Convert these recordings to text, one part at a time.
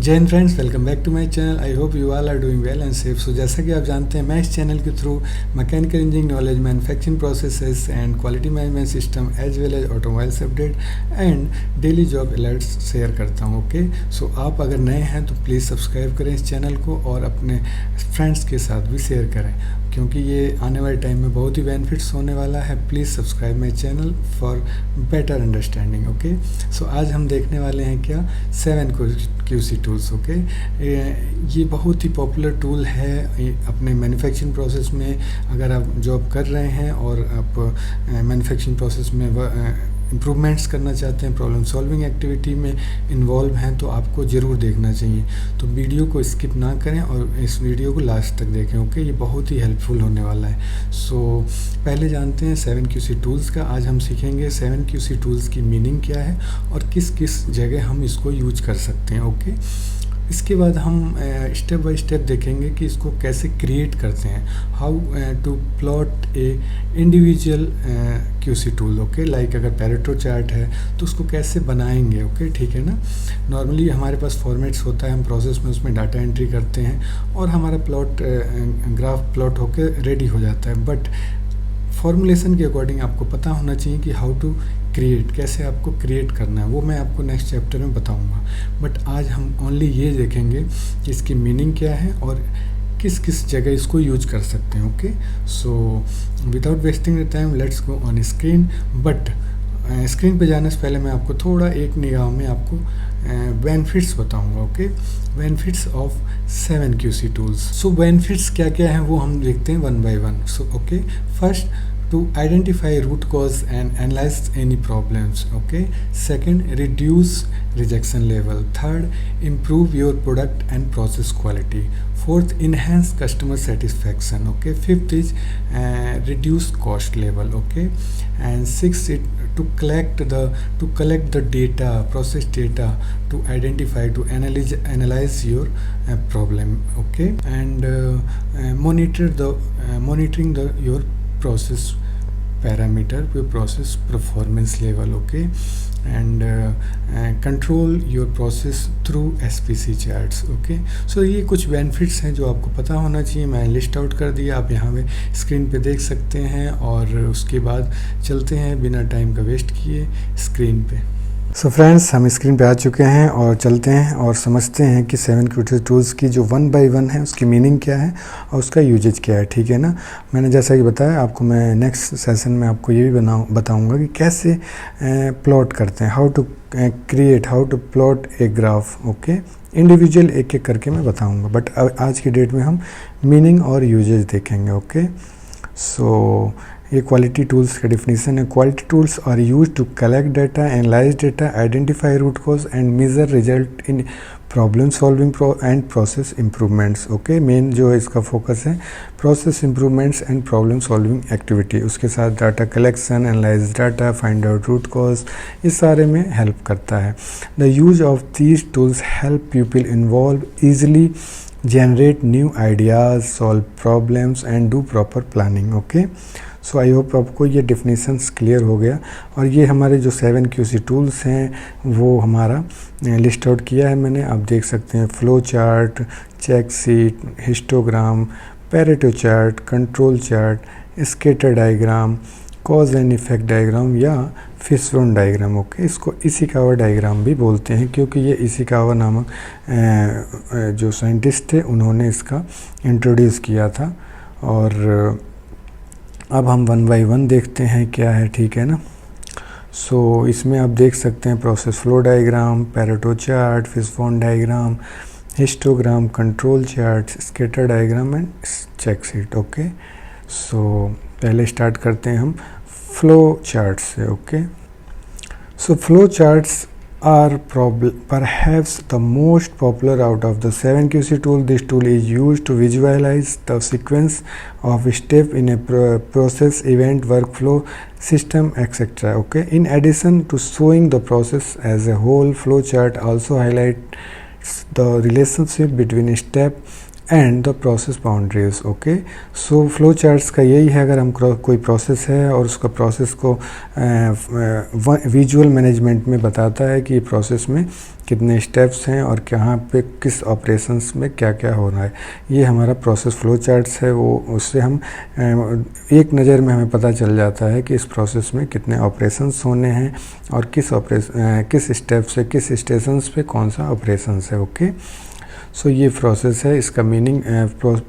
जय हिंद friends, welcome back to my channel. I hope you all are doing well and safe. So जैसा कि आप जानते हैं, मैं इस चैनल के through mechanical engineering knowledge, manufacturing processes and quality management system as well as automobiles update and daily job alerts share करता हूं। ओके, सो आप अगर नए हैं तो प्लीज़ सब्सक्राइब करें इस चैनल को और अपने फ्रेंड्स के साथ भी शेयर करें, क्योंकि ये आने वाले टाइम में बहुत ही बेनिफिट्स होने वाला है। Please subscribe my channel for better understanding. Okay, so आज हम देखने वाले हैं क्या 7 QC टूल्स। ओके, ये बहुत ही पॉपुलर टूल है अपने मैन्युफैक्चरिंग प्रोसेस में। अगर आप जॉब कर रहे हैं और आप मैन्युफैक्चरिंग प्रोसेस में इम्प्रूवमेंट्स करना चाहते हैं, प्रॉब्लम सॉल्विंग एक्टिविटी में इन्वॉल्व हैं, तो आपको ज़रूर देखना चाहिए। तो वीडियो को स्किप ना करें और इस वीडियो को लास्ट तक देखें। ओके, ये बहुत ही हेल्पफुल होने वाला है। सो पहले जानते हैं 7 QC टूल्स का। आज हम सीखेंगे 7 QC टूल्स की मीनिंग क्या है और किस किस जगह हम इसको यूज कर सकते हैं। ओके, इसके बाद हम स्टेप बाय स्टेप देखेंगे कि इसको कैसे क्रिएट करते हैं, how to plot a individual QC tool. Okay, like अगर पैरेटो चार्ट है तो उसको कैसे बनाएंगे। ओके, ठीक है ना। नॉर्मली हमारे पास फॉर्मेट्स होता है, हम प्रोसेस में उसमें डाटा एंट्री करते हैं और हमारा प्लॉट ग्राफ प्लॉट होकर रेडी हो जाता है। बट फॉर्मुलेशन के अकॉर्डिंग आपको पता होना चाहिए कि हाउ टू क्रिएट, कैसे आपको क्रिएट करना है, वो मैं आपको नेक्स्ट चैप्टर में बताऊंगा। बट आज हम ओनली ये देखेंगे कि इसकी मीनिंग क्या है और किस किस जगह इसको यूज कर सकते हैं। Okay, so without wasting the time let's go on screen. But screen पे जाने से पहले मैं आपको थोड़ा एक निगाह में आपको बेनिफिट्स बताऊंगा। Okay, benefits of 7 QC tools. So benefits क्या क्या हैं वो हम देखते हैं one by one. So okay, first, to identify root cause and analyze any problems. Okay, second, reduce rejection level. Third, improve your product and process quality. Fourth, enhance customer satisfaction. Okay, fifth is reduce cost level. Okay, and sixth is to collect the data, process data, to identify, to analyze your problem. Okay, and monitoring your process parameter, your process performance level. Okay, and control your process through SPC charts. Okay, so ये कुछ benefits हैं जो आपको पता होना चाहिए। मैं list out कर दिया, आप यहाँ पे स्क्रीन पे देख सकते हैं। और उसके बाद चलते हैं बिना टाइम का वेस्ट किए स्क्रीन पे। सो फ्रेंड्स, हम स्क्रीन पे आ चुके हैं और चलते हैं और समझते हैं कि 7 QC टूल्स की जो 1 बाय 1 है उसकी मीनिंग क्या है और उसका यूजेज क्या है। ठीक है ना। मैंने जैसा कि बताया आपको, मैं नेक्स्ट सेशन में आपको ये भी बताऊंगा कि कैसे प्लॉट करते हैं, how to create, how to plot a graph. Okay, individual एक एक करके मैं बताऊँगा, बट आज की डेट में हम मीनिंग और यूजेज देखेंगे। ओके, सो ये क्वालिटी टूल्स का डिफिनीसन है। Quality tools are use to collect data, analyse data, identify root cause and measure result in problem solving and process improvements. Okay, main जो है इसका फोकस है process improvements and problem solving activity. उसके साथ data collection, analyse data, find out root cause, इस सारे में help करता है। The use of these tools help people involve easily, generate new ideas, solve problems and do proper planning. Okay, so I hope आपको ये definitions clear हो गया। और ये हमारे जो 7 QC टूल्स हैं वो हमारा लिस्ट आउट किया है मैंने। आप देख सकते हैं flow chart, check sheet, histogram, Pareto chart, control chart, scatter diagram, cause and effect diagram या फिशबोन डायग्राम। ओके, इसको इशिकावा डायग्राम भी बोलते हैं, क्योंकि ये इशिकावा नामक जो साइंटिस्ट थे उन्होंने इसका इंट्रोड्यूस किया था। और अब हम 1 बाय 1 देखते हैं क्या है। ठीक है ना। सो इसमें आप देख सकते हैं process flow diagram, Pareto chart, fishbone diagram, histogram, control chart, scatter diagram and check sheet. Okay, so पहले स्टार्ट करते हैं हम फ्लो चार्ट से। Okay, so flow charts are perhaps the most popular out of the 7 QC tool. This tool is used to visualize the sequence of step in a process, event, workflow, system, etc. Okay, in addition to showing the process as a whole, flow chart also highlights the relationship between step, and the process boundaries. Okay, so flow charts का यही है, अगर हम कोई process है और उसका process को विजुअल मैनेजमेंट में बताता है कि ये प्रोसेस में कितने स्टेप्स हैं और कहाँ पे किस ऑपरेशंस में क्या क्या हो रहा है, ये हमारा प्रोसेस फ्लो चार्ट्स है। वो उससे हम एक नज़र में हमें पता चल जाता है कि इस प्रोसेस में कितने ऑपरेशंस होने हैं और किस स्टेप से किस स्टेशंस पे कौन सा ऑपरेशंस है। ओके, सो ये प्रोसेस है, इसका मीनिंग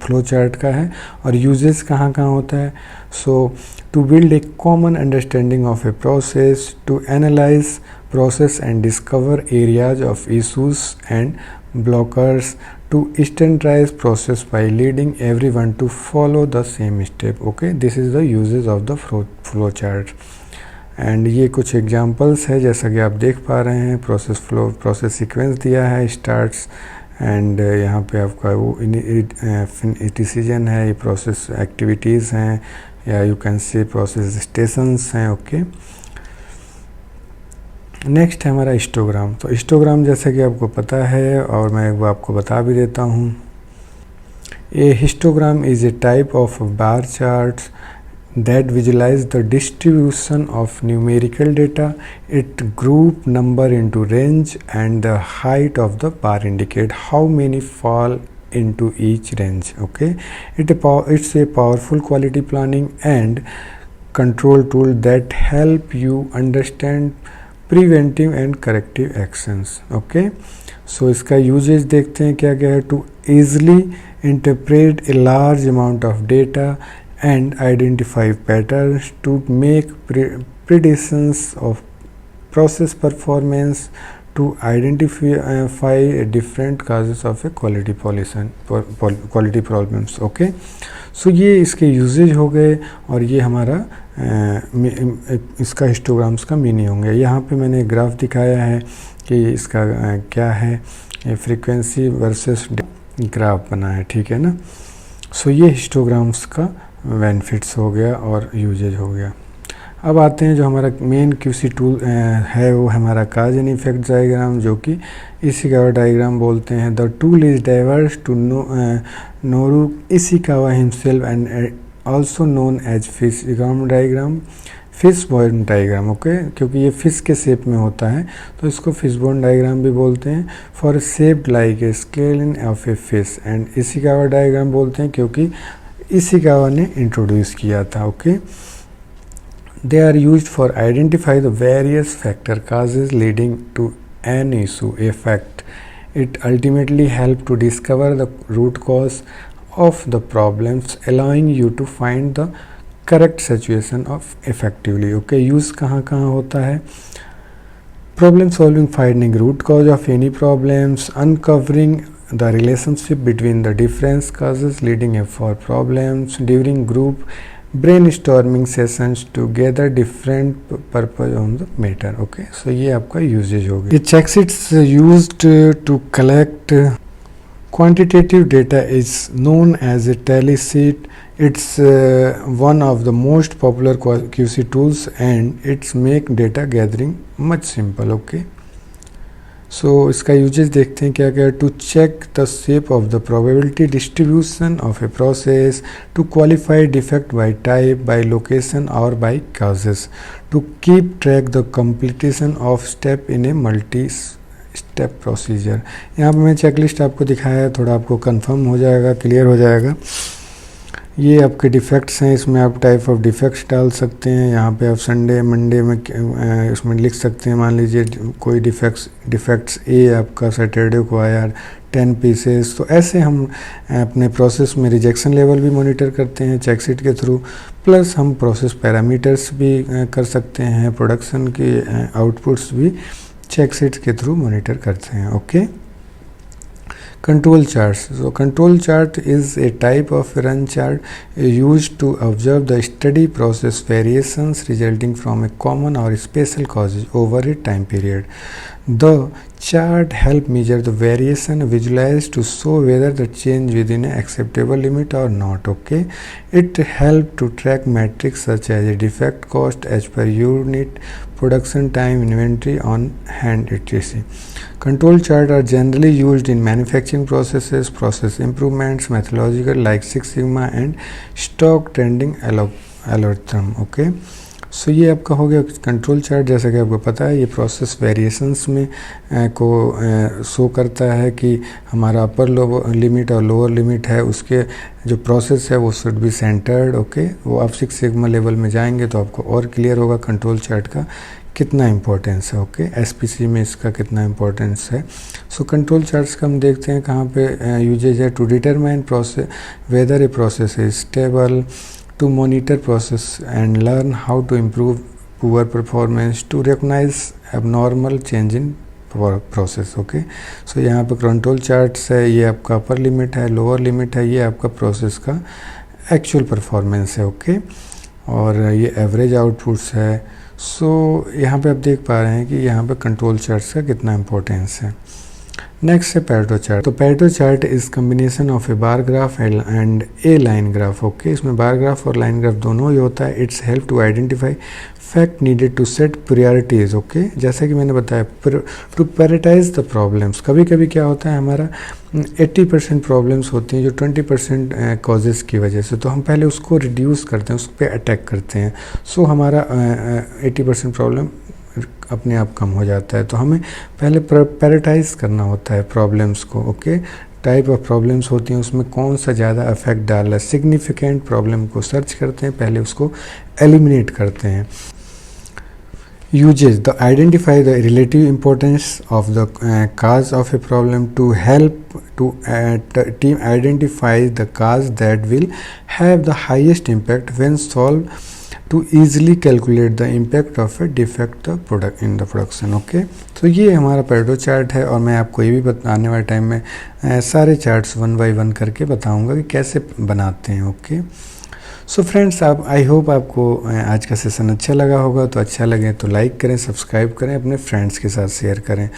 फ्लो चार्ट का है। और यूजेस कहाँ कहाँ होता है? So to build a common understanding of a process, to analyse process and discover areas of issues and blockers, to standardize process by leading everyone to follow the same step. Okay, this is the uses of the flow chart. And ये कुछ examples है, जैसा कि आप देख पा रहे हैं, प्रोसेस सीक्वेंस दिया है, स्टार्ट्स एंड यहाँ पे आपका वो डिसीजन है, ये प्रोसेस एक्टिविटीज़ हैं, या you can say process stations हैं। ओके, नेक्स्ट है हमारा हिस्टोग्राम। तो हिस्टोग्राम जैसे कि आपको पता है और मैं एक बार आपको बता भी देता हूँ, a histogram is a type of bar charts that visualize the distribution of numerical data. It group number into range and the height of the bar indicate how many fall into each range. Okay, it's a powerful quality planning and control tool that help you understand preventive and corrective actions. Okay, so इसका uses देखते हैं क्या क्या है। To easily interpret a large amount of data and identify patterns, to make predictions of process performance, to identify different causes of a quality problems. Okay, so ये इसके usage हो गए और ये हमारा इसका हिस्टोग्राम्स का मीनिंग होंगे। यहाँ पे मैंने ग्राफ दिखाया है कि इसका क्या है, फ्रीक्वेंसी वर्सेस ग्राफ बना है, ठीक है ना। सो ये हिस्टोग्राम्स का बेनिफिट्स हो गया और यूजेज हो गया। अब आते हैं जो हमारा मेन क्यूसी टूल है, वो हमारा काज एंड इफेक्ट डायग्राम, जो कि इशिकावा डायग्राम बोलते हैं। The tool is diverse to Noru Ishikawa himself and also known as fishbone diagram, fishbone diagram। Okay, क्योंकि ये फिश के शेप में होता है तो इसको फिशबोन डायग्राम भी बोलते हैं। For shaped like a scale of a fish, and Ishikawa diagram बोलते हैं क्योंकि इशिकावा ने इंट्रोड्यूस किया था। Okay, they are used for identify the various factor causes leading to an issue a fact. It ultimately help to discover the root cause of the problems, allowing you to find the correct situation of effectively. Okay, use कहाँ कहाँ होता है? Problem solving, finding root cause of any problems, uncovering the relationship between the different causes leading for problems, during group brainstorming sessions to gather different purpose on the matter. Okay, so ये आपका usage हो गया। Check sheets used to collect quantitative data is known as a tally sheet. It's one of the most popular QC tools and it's make data gathering much simple. Okay, so इसका uses देखते हैं क्या क्या। To check the shape of the probability distribution of a process, to qualify defect by type, by location और by causes, to keep track the completion of step in a multi step procedure. यहाँ पे मैं checklist आपको दिखाया है, थोड़ा आपको confirm हो जाएगा, क्लियर हो जाएगा। ये आपके डिफेक्ट्स हैं, इसमें आप टाइप ऑफ डिफेक्ट्स डाल सकते हैं। यहाँ पे आप संडे मंडे में इसमें लिख सकते हैं, मान लीजिए कोई डिफेक्ट्स ए आपका सैटरडे को आया 10 पीसेस, तो ऐसे हम अपने प्रोसेस में रिजेक्शन लेवल भी मॉनिटर करते हैं चेकशीट के थ्रू, प्लस हम प्रोसेस पैरामीटर्स भी कर सकते हैं, प्रोडक्शन के आउटपुट्स भी चेकशीट्स के थ्रू मॉनिटर करते हैं। Okay, control charts. So control chart is a type of run chart used to observe the steady process variations resulting from a common or special causes over a time period. The chart help measure the variation visualized to show whether the change within an acceptable limit or not. Okay, it help to track metrics such as defect cost as per unit, production time, inventory on hand, etc. Control chart are generally used in manufacturing processes, process improvements, methodological like Six Sigma and stock trending algorithm. Okay, सो ये आपका हो गया control chart. जैसा कि आपको पता है ये प्रोसेस वेरिएशंस में को शो करता है कि हमारा अपर लिमिट और लोअर लिमिट है, उसके जो प्रोसेस है वो शुड बी सेंटर्ड। ओके, वो आप सिक्स सिग्मा लेवल में जाएंगे तो आपको और क्लियर होगा कंट्रोल चार्ट का कितना इम्पोर्टेंस है। ओके, एसपीसी में इसका कितना इम्पोर्टेंस है। सो कंट्रोल चार्ट्स का हम देखते हैं कहाँ पे यूजेज है। To determine process whether a process is stable, to monitor process and learn how to improve poor performance, to recognize abnormal change in process. Okay, so यहाँ पे कंट्रोल चार्ट्स है, ये आपका अपर लिमिट है, lower limit है, ये आपका process का एक्चुअल परफॉर्मेंस है। ओके, और ये एवरेज आउटपुट्स है। सो यहाँ पे आप देख पा रहे हैं कि यहाँ पे कंट्रोल चार्ट्स का कितना इम्पोर्टेंस है। नेक्स्ट है पेरेटो चार्ट। तो Pareto chart is combination of a bar graph and a line graph. Okay, इसमें बार ग्राफ और लाइन ग्राफ दोनों ही होता है। It's help to identify fact needed to set priorities. Okay, जैसा कि मैंने बताया टू प्रायोरिटाइज द प्रॉब्लम्स। कभी कभी क्या होता है हमारा 80% प्रॉब्लम्स होती हैं जो 20% कॉजेज़ की वजह से, तो हम पहले उसको रिड्यूस करते हैं, उस पर अटैक करते हैं। सो हमारा 80% प्रॉब्लम अपने आप कम हो जाता है। तो हमें पहले प्रायोरिटाइज करना होता है प्रॉब्लम्स को। ओके, टाइप ऑफ प्रॉब्लम्स होती हैं उसमें कौन सा ज़्यादा इफेक्ट डाल रहा है, सिग्निफिकेंट प्रॉब्लम को सर्च करते हैं, पहले उसको एलिमिनेट करते हैं। Uses the identify the relative importance of the cause of a problem to help to team identify the cause that will have the highest impact when solve to easily calculate the impact of a defect the product in the production. Okay, तो ये हमारा Pareto chart है और मैं आपको ये भी आने वाले टाइम में सारे चार्ट्स 1 बाय 1 करके बताऊंगा कि कैसे बनाते हैं। ओके, सो फ्रेंड्स, आप आई होप आपको आज का सेशन अच्छा लगा होगा। तो अच्छा लगे तो लाइक करें, सब्सक्राइब करें, अपने फ्रेंड्स के साथ शेयर करें।